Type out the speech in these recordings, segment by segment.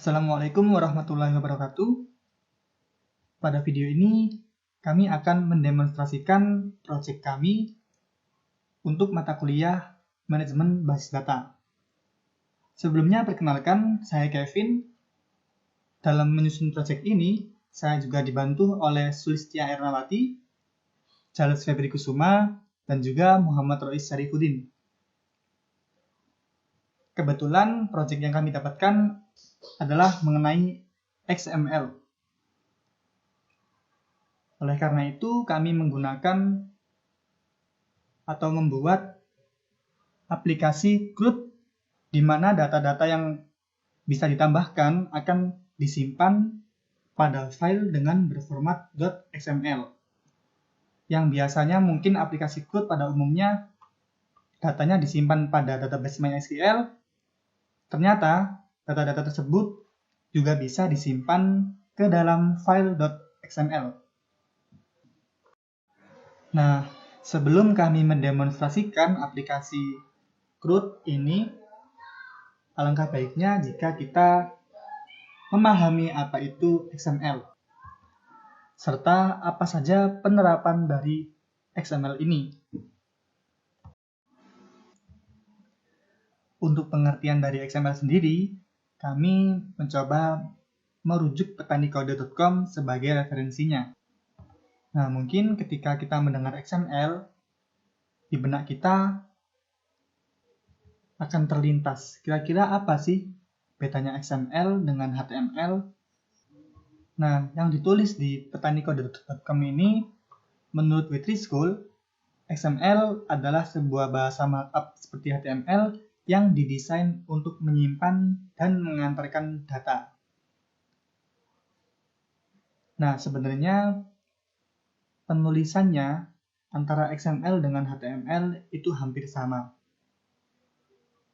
Assalamualaikum warahmatullahi wabarakatuh. Pada video ini, kami akan mendemonstrasikan proyek kami untuk mata kuliah Manajemen Basis Data. Sebelumnya, perkenalkan, saya Kevin. Dalam menyusun proyek ini, saya juga dibantu oleh Sulistya Ernawati, Charles Febri Kusuma, dan juga Muhammad Rois Syarifuddin. Kebetulan, proyek yang kami dapatkan adalah mengenai XML. Oleh karena itu, kami menggunakan atau membuat aplikasi CRUD di mana data-data yang bisa ditambahkan akan disimpan pada file dengan berformat .xml. Yang biasanya mungkin aplikasi CRUD pada umumnya datanya disimpan pada database MySQL. Ternyata data-data tersebut juga bisa disimpan ke dalam file .xml. Nah, sebelum kami mendemonstrasikan aplikasi CRUD ini, alangkah baiknya jika kita memahami apa itu XML, serta apa saja penerapan dari XML ini. Untuk pengertian dari XML sendiri, kami mencoba merujuk petanikode.com sebagai referensinya. Nah, mungkin ketika kita mendengar XML, di benak kita akan terlintas, kira-kira apa sih bedanya XML dengan HTML? Nah, yang ditulis di petanikode.com ini, menurut Witri School, XML adalah sebuah bahasa markup seperti HTML yang didesain untuk menyimpan dan mengantarkan data. Nah, sebenarnya penulisannya antara XML dengan HTML itu hampir sama.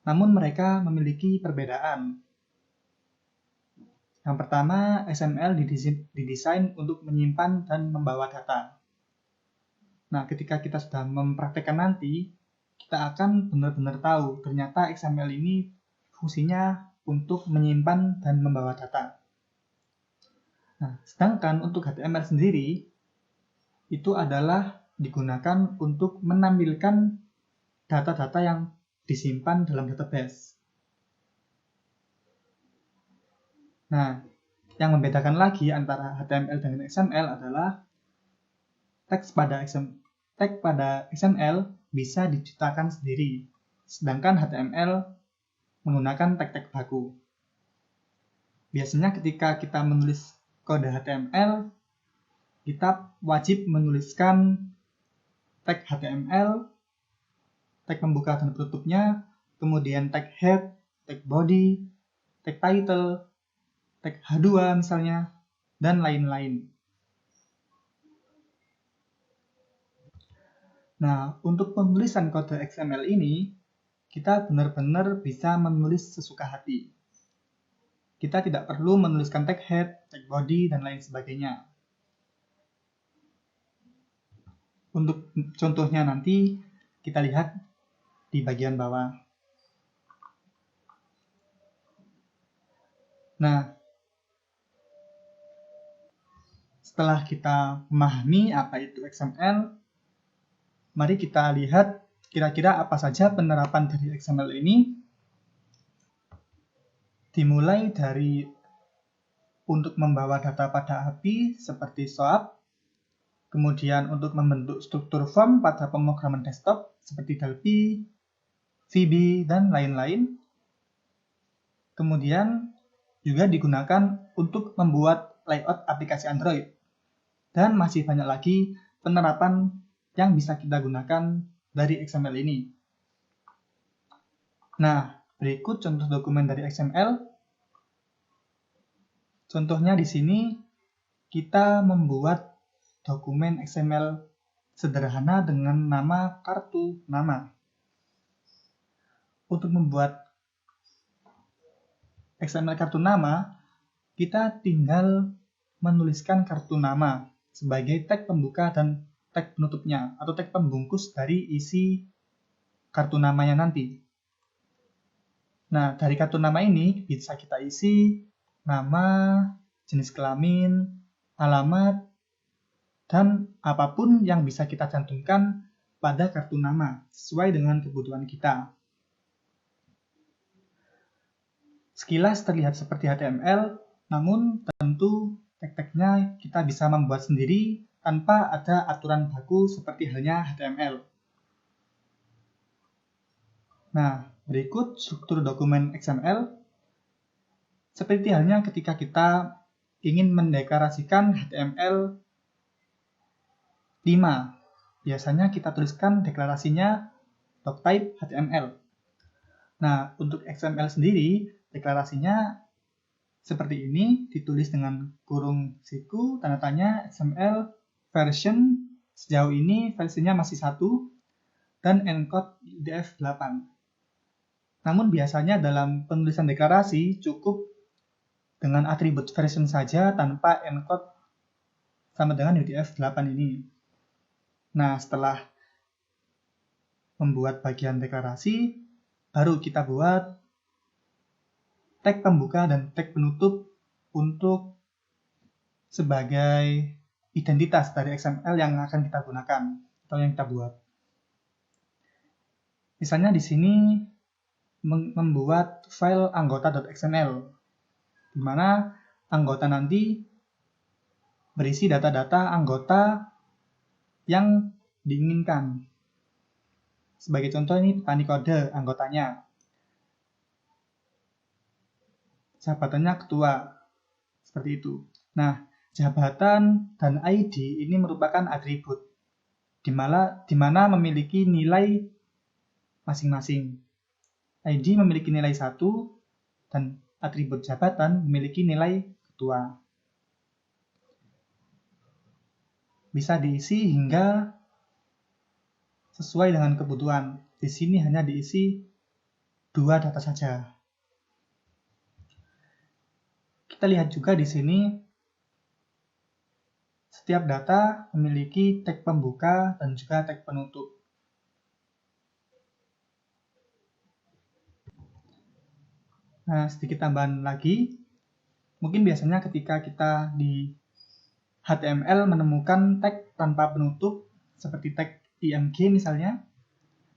Namun mereka memiliki perbedaan. Yang pertama, XML didesain untuk menyimpan dan membawa data. Nah, ketika kita sudah mempraktekkan nanti, kita akan benar-benar tahu ternyata XML ini fungsinya untuk menyimpan dan membawa data. Nah, sedangkan untuk HTML sendiri, itu adalah digunakan untuk menampilkan data-data yang disimpan dalam database. Nah, yang membedakan lagi antara HTML dengan XML adalah teks pada XML bisa diciptakan sendiri, sedangkan HTML menggunakan tag-tag baku. Biasanya ketika kita menulis kode HTML, kita wajib menuliskan tag HTML, tag pembuka dan penutupnya, kemudian tag head, tag body, tag title, tag H2 misalnya, dan lain-lain. Nah, untuk penulisan kode XML ini, kita benar-benar bisa menulis sesuka hati. Kita tidak perlu menuliskan tag head, tag body, dan lain sebagainya. Untuk contohnya nanti kita lihat di bagian bawah. Nah, setelah kita memahami apa itu XML, mari kita lihat kira-kira apa saja penerapan dari XML ini. Dimulai dari untuk membawa data pada API seperti SOAP, kemudian untuk membentuk struktur form pada pemrograman desktop seperti Delphi, VB, dan lain-lain. Kemudian juga digunakan untuk membuat layout aplikasi Android. Dan masih banyak lagi penerapan yang bisa kita gunakan dari XML ini. Nah, berikut contoh dokumen dari XML. Contohnya di sini kita membuat dokumen XML sederhana dengan nama kartu nama. Untuk membuat XML kartu nama, kita tinggal menuliskan kartu nama sebagai tag pembuka dan tag penutupnya atau tag pembungkus dari isi kartu namanya nanti. Nah, dari kartu nama ini bisa kita isi nama, jenis kelamin, alamat, dan apapun yang bisa kita cantumkan pada kartu nama sesuai dengan kebutuhan kita. Sekilas terlihat seperti HTML, namun tentu tag-tagnya kita bisa membuat sendiri tanpa ada aturan baku seperti halnya HTML. Nah, berikut struktur dokumen XML. Seperti halnya ketika kita ingin mendeklarasikan HTML 5. Biasanya kita tuliskan deklarasinya doctype HTML. Nah, untuk XML sendiri, deklarasinya seperti ini, ditulis dengan kurung siku, tanda tanya, XML version, sejauh ini versinya masih 1, dan encode UTF-8. Namun biasanya dalam penulisan deklarasi cukup dengan atribut version saja tanpa encode sama dengan UTF-8 ini. Nah, setelah membuat bagian deklarasi, baru kita buat tag pembuka dan tag penutup untuk sebagai identitas dari XML yang akan kita gunakan atau yang kita buat. Misalnya di sini membuat file anggota.xml, di mana anggota nanti berisi data-data anggota yang diinginkan. Sebagai contoh ini petani kode anggotanya. Jabatannya ketua. Seperti itu. Nah, jabatan dan ID ini merupakan atribut di mana memiliki nilai masing-masing. ID memiliki nilai 1 dan atribut jabatan memiliki nilai ketua. Bisa diisi hingga sesuai dengan kebutuhan. Di sini hanya diisi 2 data saja. Kita lihat juga di sini setiap data memiliki tag pembuka dan juga tag penutup. Nah, sedikit tambahan lagi. Mungkin biasanya ketika kita di HTML menemukan tag tanpa penutup seperti tag img misalnya,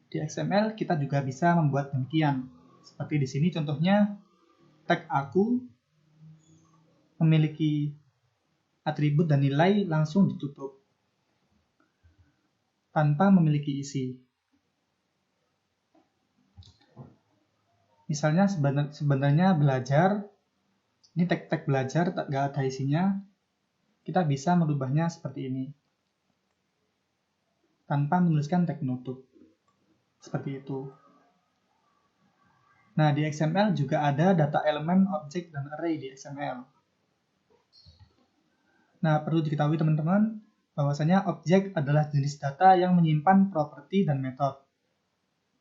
di XML kita juga bisa membuat demikian. Seperti di sini contohnya tag aku memiliki atribut dan nilai langsung ditutup tanpa memiliki isi. Misalnya sebenarnya belajar, ini tag belajar nggak ada isinya, kita bisa merubahnya seperti ini tanpa menuliskan tag penutup. Seperti itu. Nah, di XML juga ada data elemen, objek, dan array di XML. Nah, perlu diketahui teman-teman bahwasanya objek adalah jenis data yang menyimpan properti dan metode.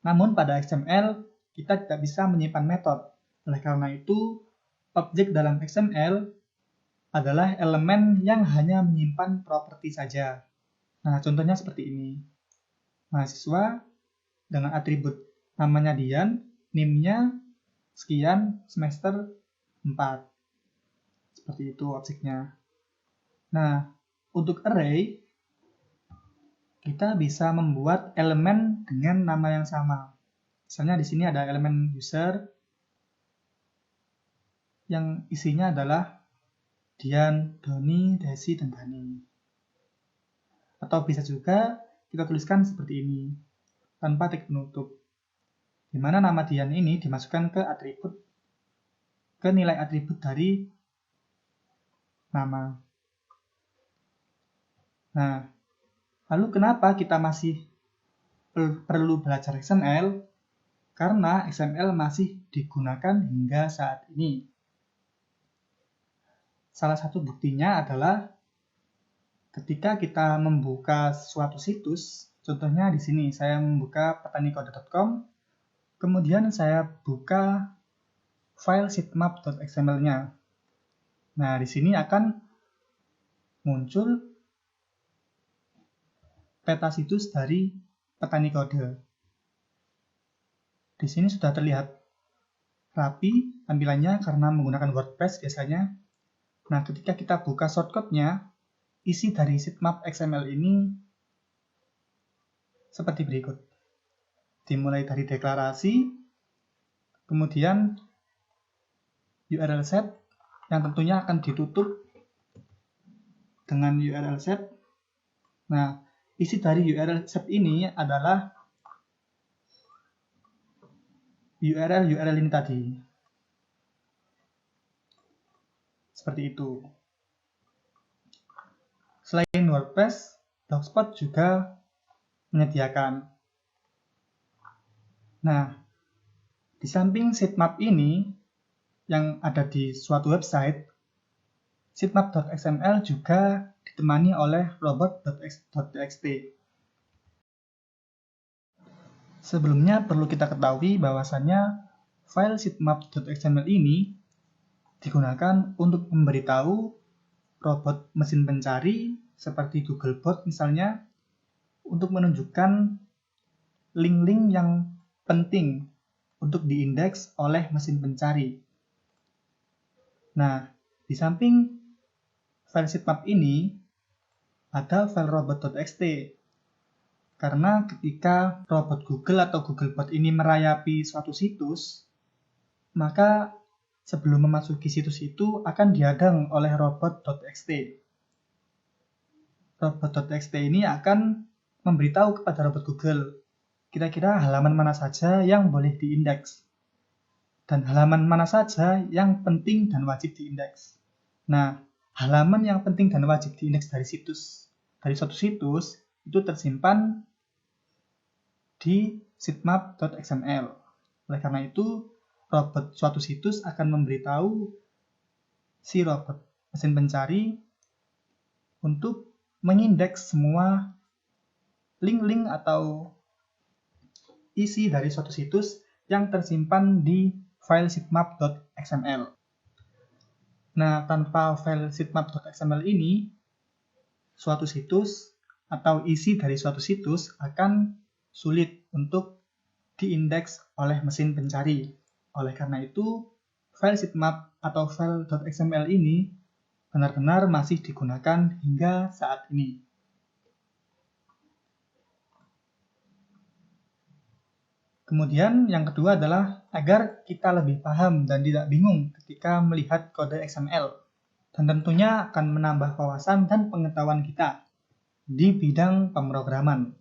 Namun pada XML kita tidak bisa menyimpan metode. Oleh karena itu, objek dalam XML adalah elemen yang hanya menyimpan properti saja. Nah, contohnya seperti ini. Mahasiswa dengan atribut namanya Dian, NIM-nya sekian, semester 4. Seperti itu objeknya. Nah, untuk array, kita bisa membuat elemen dengan nama yang sama. Misalnya di sini ada elemen user yang isinya adalah Dian, Doni, Desi, dan Dani. Atau bisa juga kita tuliskan seperti ini, tanpa tag penutup. Di mana nama Dian ini dimasukkan ke nilai atribut dari nama. Nah, lalu kenapa kita masih perlu belajar XML? Karena XML masih digunakan hingga saat ini. Salah satu buktinya adalah ketika kita membuka suatu situs, contohnya di sini saya membuka petanikode.com, kemudian saya buka file sitemap.xml-nya. Nah, di sini akan muncul peta situs dari petani kode. Di sini sudah terlihat rapi tampilannya karena menggunakan WordPress biasanya. Nah, ketika kita buka shortcut-nya, isi dari sitemap XML ini seperti berikut. Dimulai dari deklarasi, kemudian URL set yang tentunya akan ditutup dengan URL set. Nah, isi dari URL set ini adalah URL ini tadi. Seperti itu. Selain WordPress, Blogspot juga menyediakan. Nah, di samping sitemap ini yang ada di suatu website, sitemap.xml juga ditemani oleh robot.txt. Sebelumnya perlu kita ketahui bahwasannya file sitemap.xml ini digunakan untuk memberitahu robot mesin pencari seperti Googlebot misalnya untuk menunjukkan link-link yang penting untuk diindeks oleh mesin pencari. Nah, di samping file sitemap ini ada file robot.txt. Karena ketika robot Google atau Googlebot ini merayapi suatu situs, maka sebelum memasuki situs itu akan dihadang oleh robot.txt. Robot.txt ini akan memberitahu kepada robot Google kira-kira halaman mana saja yang boleh diindeks dan halaman mana saja yang penting dan wajib diindeks. Nah, halaman yang penting dan wajib diindeks dari suatu situs itu tersimpan di sitemap.xml. Oleh karena itu, suatu situs akan memberitahu si robot mesin pencari untuk mengindeks semua link-link atau isi dari suatu situs yang tersimpan di file sitemap.xml. Nah, tanpa file sitemap.xml ini, suatu situs atau isi dari suatu situs akan sulit untuk diindeks oleh mesin pencari. Oleh karena itu, file sitemap atau file.xml ini benar-benar masih digunakan hingga saat ini. Kemudian yang kedua adalah agar kita lebih paham dan tidak bingung ketika melihat kode XML. Dan tentunya akan menambah wawasan dan pengetahuan kita di bidang pemrograman.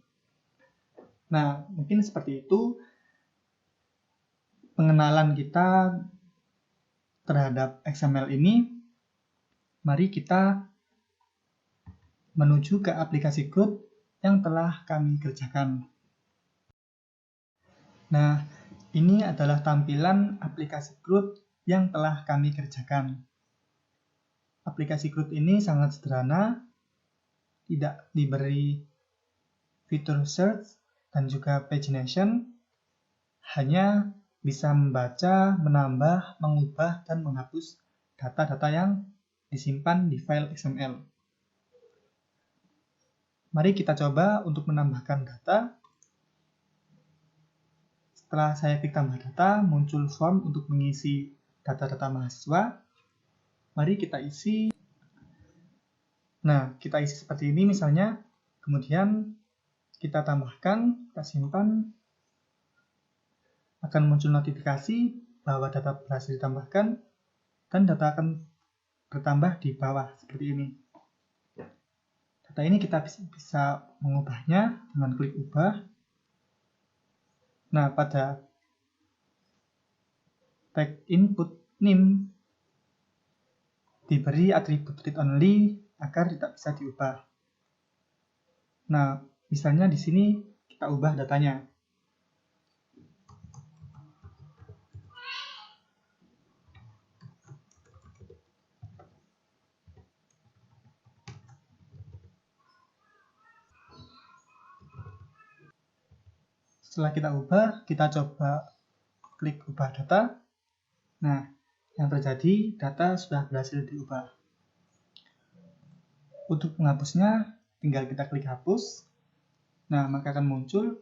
Nah, mungkin seperti itu pengenalan kita terhadap XML ini. Mari kita menuju ke aplikasi Groot yang telah kami kerjakan. Nah, ini adalah tampilan aplikasi Groot yang telah kami kerjakan. Aplikasi Groot ini sangat sederhana, tidak diberi fitur search dan juga pagination, hanya bisa membaca, menambah, mengubah, dan menghapus data-data yang disimpan di file XML. Mari kita coba untuk menambahkan data. Setelah saya klik tambah data, muncul form untuk mengisi data-data mahasiswa. Mari kita isi. Nah, kita isi seperti ini misalnya. Kemudian kita tambahkan, kita simpan. Akan muncul notifikasi bahwa data berhasil ditambahkan dan data akan bertambah di bawah seperti ini. Data ini kita bisa mengubahnya dengan klik ubah. Nah, pada tag input name diberi atribut read only agar tidak bisa diubah. Nah, misalnya di sini kita ubah datanya. Setelah kita ubah, kita coba klik ubah data. Nah, yang terjadi data sudah berhasil diubah. Untuk menghapusnya, tinggal kita klik hapus. Nah, maka akan muncul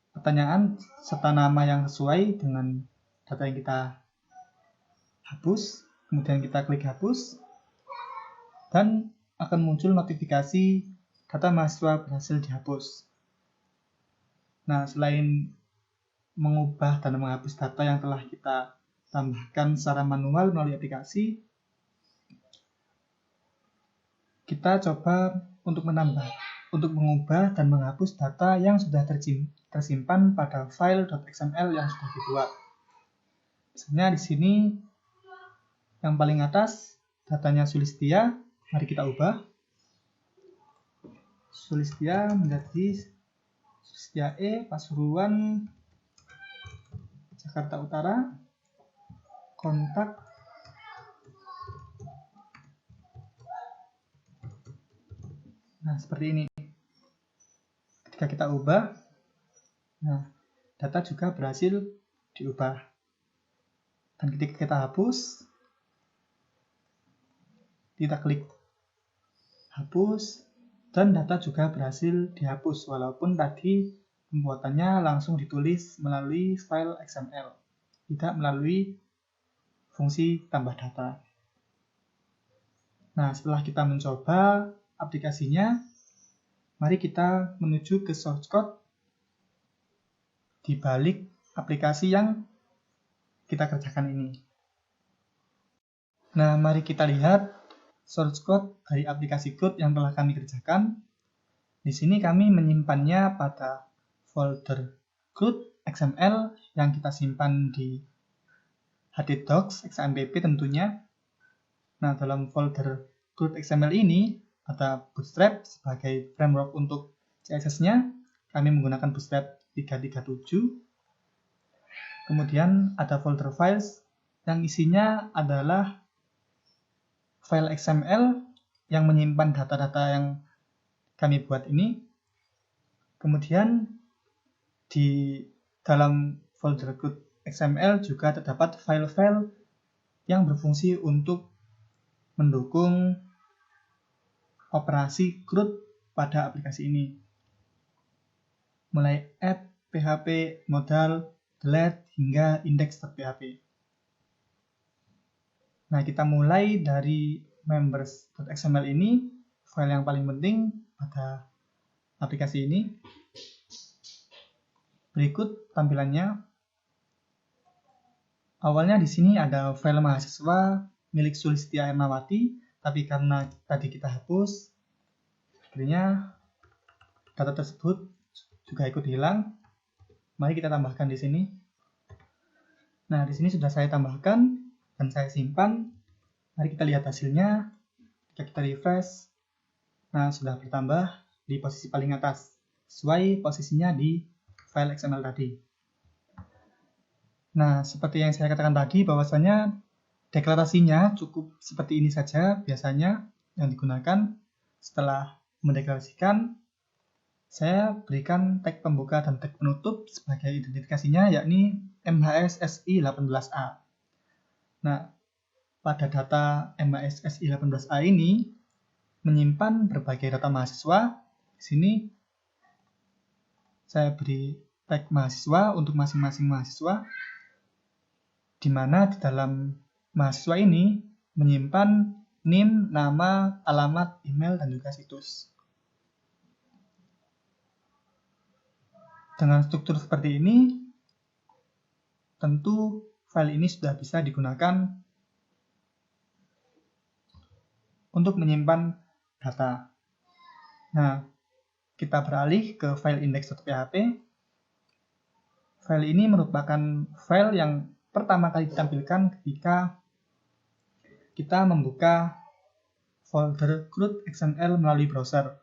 pertanyaan serta nama yang sesuai dengan data yang kita hapus, kemudian kita klik hapus, dan akan muncul notifikasi data mahasiswa berhasil dihapus. Nah, selain mengubah dan menghapus data yang telah kita tambahkan secara manual melalui aplikasi, kita coba untuk mengubah dan menghapus data yang sudah tersimpan pada file .xml yang sudah dibuat. Misalnya di sini yang paling atas datanya Sulistia, mari kita ubah. Sulistia menjadi Sulistia E, Pasuruan, Jakarta Utara, kontak nah seperti ini. Ketika kita ubah, nah data juga berhasil diubah. Dan ketika kita hapus, kita klik hapus, dan data juga berhasil dihapus walaupun tadi pembuatannya langsung ditulis melalui file XML, tidak melalui fungsi tambah data. Nah, setelah kita mencoba aplikasinya, mari kita menuju ke source code di balik aplikasi yang kita kerjakan ini. Nah, mari kita lihat source code dari aplikasi code yang telah kami kerjakan. Di sini kami menyimpannya pada folder code XML yang kita simpan di htdocs xampp tentunya. Nah, dalam folder code XML ini ada Bootstrap sebagai framework untuk CSS-nya. Kami menggunakan Bootstrap 337. Kemudian ada folder files yang isinya adalah file XML yang menyimpan data-data yang kami buat ini. Kemudian di dalam folder code XML juga terdapat file-file yang berfungsi untuk mendukung operasi CRUD pada aplikasi ini. Mulai add, php, modal, delete, hingga index.php. Nah, kita mulai dari members.xml ini, file yang paling penting pada aplikasi ini. Berikut tampilannya. Awalnya di sini ada file mahasiswa milik Sulistia Ernawati, tapi karena tadi kita hapus, akhirnya data tersebut juga ikut hilang. Mari kita tambahkan di sini. Nah, di sini sudah saya tambahkan dan saya simpan. Mari kita lihat hasilnya. Jika kita refresh, nah sudah bertambah di posisi paling atas, sesuai posisinya di file XML tadi. Nah, seperti yang saya katakan tadi, bahwasanya deklarasinya cukup seperti ini saja biasanya yang digunakan. Setelah mendeklarasikan, saya berikan tag pembuka dan tag penutup sebagai identifikasinya, yakni MHSSI18A. Nah, pada data MHSSI18A ini menyimpan berbagai data mahasiswa. Di sini saya beri tag mahasiswa untuk masing-masing mahasiswa, di mana di dalam mahasiswa ini menyimpan NIM, nama, alamat, email, dan juga situs. Dengan struktur seperti ini, tentu file ini sudah bisa digunakan untuk menyimpan data. Nah, kita beralih ke file index.php. File ini merupakan file yang pertama kali ditampilkan ketika kita membuka folder CRUD XML melalui browser.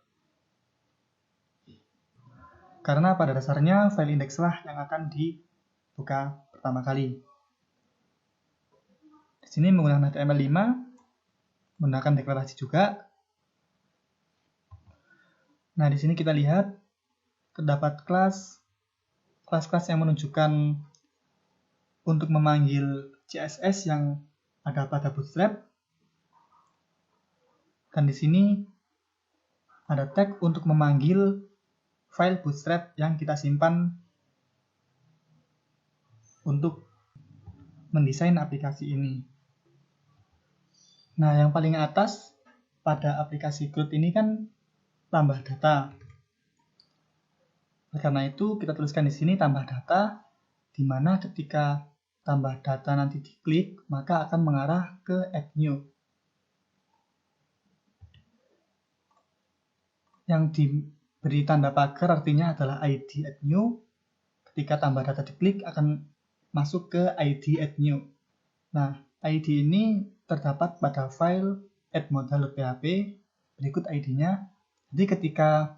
Karena pada dasarnya file index lah yang akan dibuka pertama kali. Di sini menggunakan HTML5, menggunakan deklarasi juga. Nah, di sini kita lihat terdapat kelas-kelas yang menunjukkan untuk memanggil CSS yang ada pada Bootstrap. Dan di sini ada tag untuk memanggil file Bootstrap yang kita simpan untuk mendesain aplikasi ini. Nah, yang paling atas pada aplikasi Groot ini kan tambah data. Karena itu kita tuliskan di sini tambah data, di mana ketika tambah data nanti diklik, maka akan mengarah ke add new. Yang diberi tanda pagar artinya adalah ID add new. Ketika tambah data diklik akan masuk ke ID add new. Nah, ID ini terdapat pada file add_modal.php. Berikut ID-nya. Jadi ketika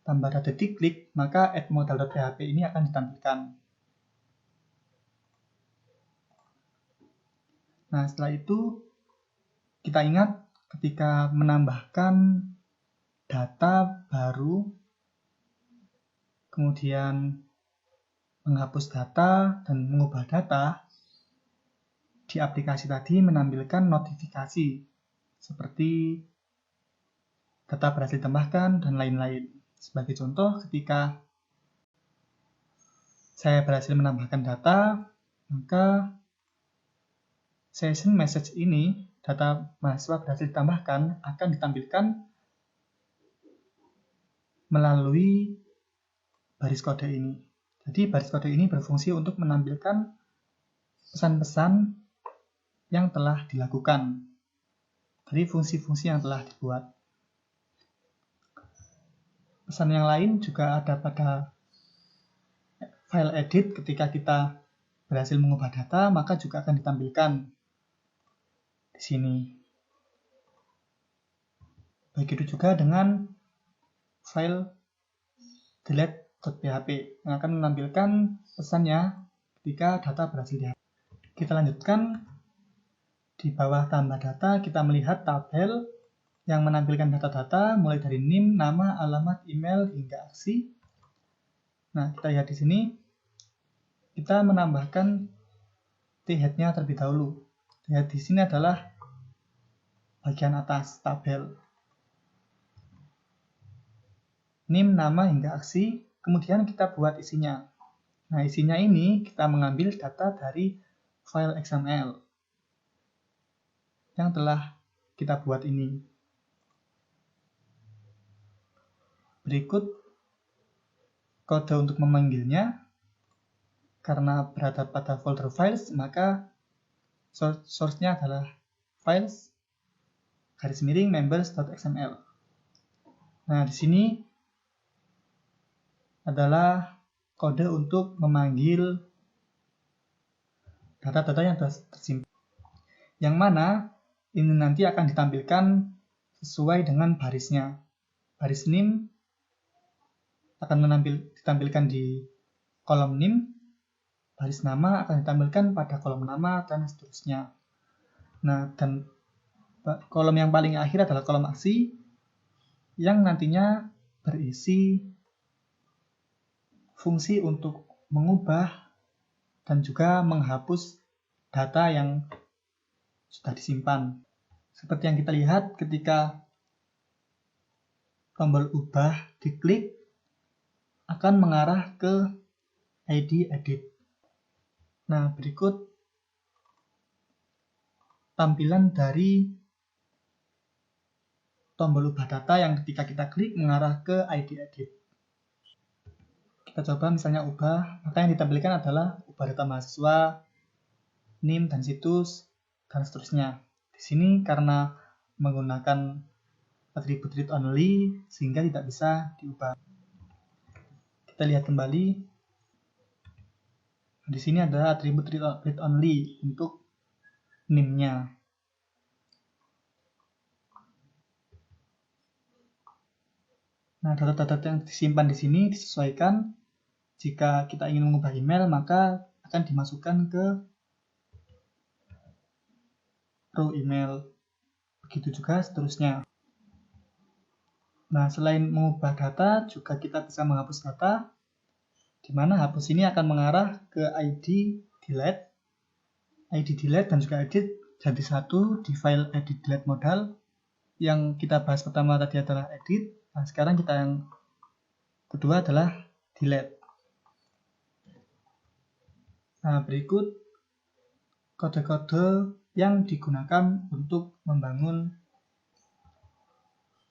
tambah data diklik, maka add_modal.php ini akan ditampilkan. Nah, setelah itu kita ingat ketika menambahkan data baru, kemudian menghapus data dan mengubah data, di aplikasi tadi menampilkan notifikasi seperti data berhasil ditambahkan dan lain-lain. Sebagai contoh, ketika saya berhasil menambahkan data, maka session message ini, data mahasiswa berhasil ditambahkan, akan ditampilkan melalui baris kode ini. Jadi baris kode ini berfungsi untuk menampilkan pesan-pesan yang telah dilakukan. Jadi fungsi-fungsi yang telah dibuat. Pesan yang lain juga ada pada file edit. Ketika kita berhasil mengubah data, maka juga akan ditampilkan di sini. Begitu juga dengan file delete.php yang akan menampilkan pesannya ketika data berhasil dihapus. Kita lanjutkan. Di bawah tambah data kita melihat tabel yang menampilkan data-data mulai dari NIM, nama, alamat, email hingga aksi. Nah, kita lihat di sini kita menambahkan t-head-nya terlebih dahulu. T-head di sini adalah bagian atas tabel. NIM, nama hingga aksi, kemudian kita buat isinya. Nah, isinya ini kita mengambil data dari file XML yang telah kita buat ini. Berikut kode untuk memanggilnya. Karena berada pada folder files, maka source-nya adalah files _members.xml. Nah, di sini adalah kode untuk memanggil data-data yang telah tersimpan. Yang mana ini nanti akan ditampilkan sesuai dengan barisnya. Baris NIM akan ditampilkan di kolom NIM, baris nama akan ditampilkan pada kolom nama, dan seterusnya. Nah, dan kolom yang paling akhir adalah kolom aksi yang nantinya berisi fungsi untuk mengubah dan juga menghapus data yang sudah disimpan. Seperti yang kita lihat ketika tombol ubah diklik akan mengarah ke ID edit. Nah, berikut tampilan dari tombol ubah data yang ketika kita klik mengarah ke ID edit. Kita coba misalnya ubah, maka yang ditampilkan adalah ubah data mahasiswa, NIM dan situs, dan seterusnya. Di sini karena menggunakan atribut read only sehingga tidak bisa diubah. Kita lihat kembali. Di sini ada atribut read only untuk NIM-nya. Nah, data-data yang disimpan di sini disesuaikan. Jika kita ingin mengubah email, maka akan dimasukkan ke row email. Begitu juga seterusnya. Nah, selain mengubah data, juga kita bisa menghapus data, di mana hapus ini akan mengarah ke ID delete. ID delete dan juga edit jadi satu di file edit delete modal. Yang kita bahas pertama tadi adalah edit. Nah, sekarang kita yang kedua adalah delete. Nah, berikut kode-kode yang digunakan untuk membangun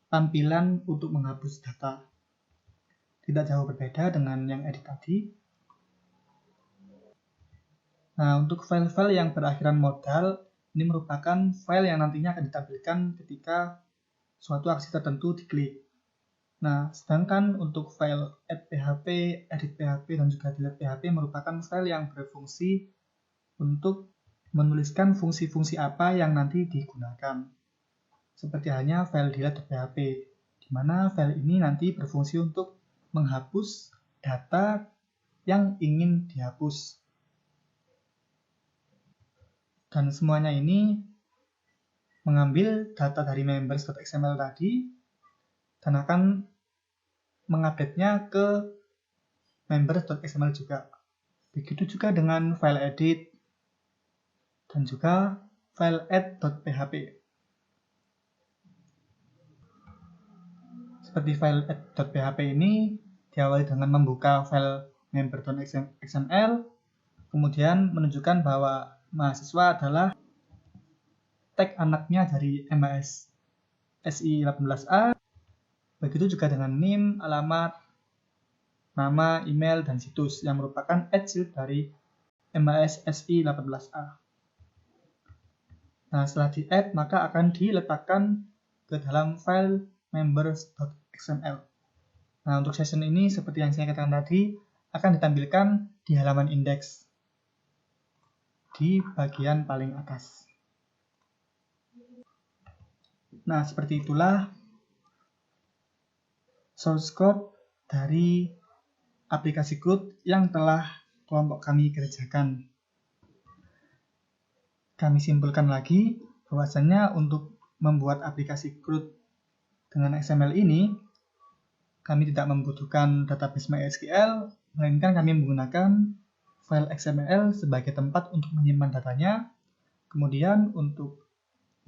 tampilan untuk menghapus data. Tidak jauh berbeda dengan yang edit tadi. Nah, untuk file-file yang berakhiran modal, ini merupakan file yang nantinya akan ditampilkan ketika suatu aksi tertentu diklik. Nah, sedangkan untuk file add PHP, edit PHP, dan juga delete PHP merupakan file yang berfungsi untuk menuliskan fungsi-fungsi apa yang nanti digunakan. Seperti halnya file delete.php, di mana file ini nanti berfungsi untuk menghapus data yang ingin dihapus. Dan semuanya ini mengambil data dari members.xml tadi dan akan mengupdate-nya ke members.xml juga. Begitu juga dengan file edit dan juga file add.php. Seperti file add.php ini diawali dengan membuka file member.xml, kemudian menunjukkan bahwa mahasiswa adalah tag anaknya dari MAS SI 18A. Begitu juga dengan NIM, alamat, nama, email, dan situs yang merupakan attribute dari MAS SI 18A. Nah, setelah di-add, maka akan diletakkan ke dalam file members.xml. Nah, untuk session ini seperti yang saya katakan tadi, akan ditampilkan di halaman indeks di bagian paling atas. Nah, seperti itulah source code dari aplikasi CRUD yang telah kelompok kami kerjakan. Kami simpulkan lagi bahwasannya untuk membuat aplikasi CRUD dengan XML ini, kami tidak membutuhkan database MySQL, melainkan kami menggunakan file XML sebagai tempat untuk menyimpan datanya. Kemudian untuk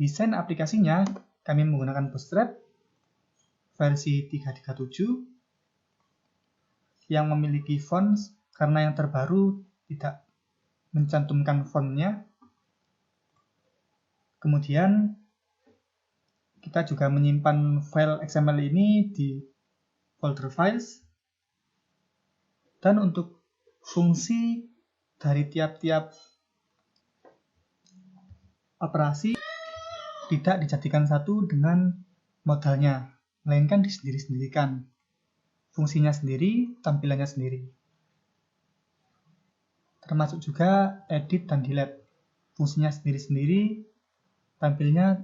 desain aplikasinya, kami menggunakan Bootstrap versi 3.3.7 yang memiliki fonts karena yang terbaru tidak mencantumkan fontnya. Kemudian kita juga menyimpan file XML ini di folder files. Dan untuk fungsi dari tiap-tiap operasi tidak dijadikan satu dengan modalnya, melainkan disendiri-sendirikan. Fungsinya sendiri, tampilannya sendiri. Termasuk juga edit dan delete. Fungsinya sendiri-sendiri, tampilnya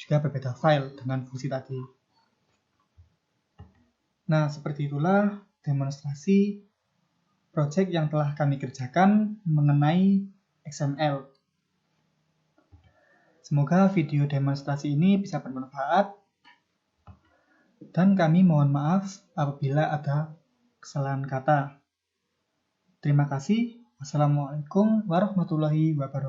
juga berbeda file dengan fungsi tadi. Nah, seperti itulah demonstrasi project yang telah kami kerjakan mengenai XML. Semoga video demonstrasi ini bisa bermanfaat, dan kami mohon maaf apabila ada kesalahan kata. Terima kasih. Wassalamualaikum warahmatullahi wabarakatuh.